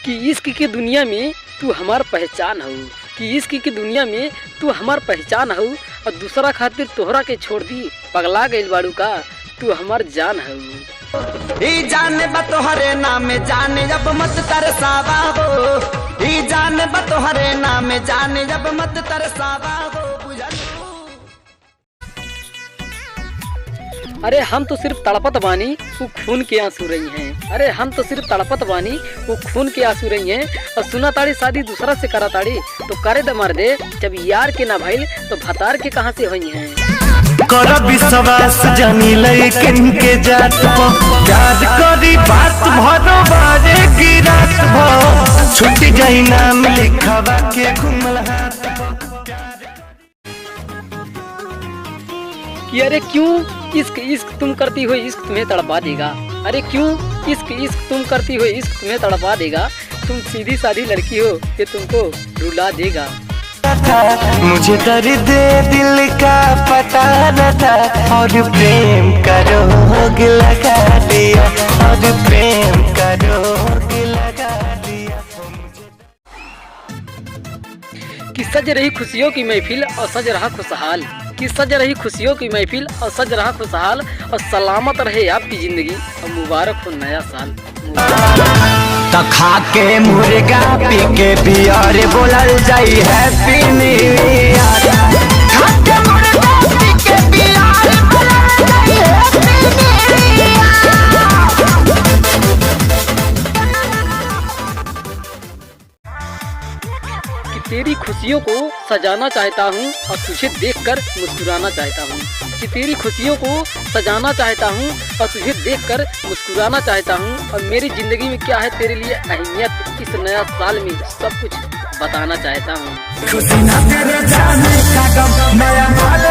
कि इश्क की दुनिया में तू हमार पहचान हऊ, कि इश्क की दुनिया में तू हमार पहचान हऊ और दूसरा खातिर तोहरा के छोड़ दी पगला गइल बाड़ू का, तू हमार जान हऊ। ई जाने बा तोहरे नाम जाने अब मत तरसावा हो, ई जाने बा तोहरे नाम जाने अब मत तरसावा हो। अरे हम तो सिर्फ तड़पत बानी वो खून के आंसू रही हैं, अरे हम तो सिर्फ तड़पत बानी वो खून के आंसू रही हैं। और सुना ताड़ी शादी दूसरा से करा ताड़ी तो करे द मर दे, जब यार के ना भइल तो भतार के कहाँ से हुई हैं। कर विश्वास जानी लेकिन के जात पो याद करी बात भरो बारे गिरात भो छुट्टी जाई नाम लिखवा के घुमल हाथ कि अरे क्यों इश्क इश्क तुम करती हो इश्क तुम्हें तड़पा देगा, अरे क्यों इश्क इश्क तुम करती हो इश्क तुम्हें तड़पा देगा, तुम सीधी सादी लड़की हो ये तुमको रुला देगा। मुझे दर्द दिल का पता न था और प्रेम का रोग लगा दिया, और प्रेम का रोग लगा दिया। कि सज रही खुशियों की महफिल और सज रहा खुशहाल, कि सज रही खुशियों की महफिल और सज रहा खुशहाल, और सलामत रहे आपकी जिंदगी और मुबारक हो नया साल। तो खा के मुर्गा पी के बियर बोलल जाई हैप्पी न्यू ईयर, खा के मुर्गा पी के बियर बोलल जाई हैप्पी न्यू ईयर। कि तेरी खुशियों को सजाना चाहता हूँ और तुझे देखकर मुस्कुराना चाहता हूँ, कि तेरी खुशियों को सजाना चाहता हूँ और तुझे देखकर मुस्कुराना चाहता हूँ, और मेरी ज़िंदगी में क्या है तेरे लिए अहमियत इस नया साल में सब कुछ बताना चाहता हूँ। खुशी ना तेरे जाने का गम, नया माल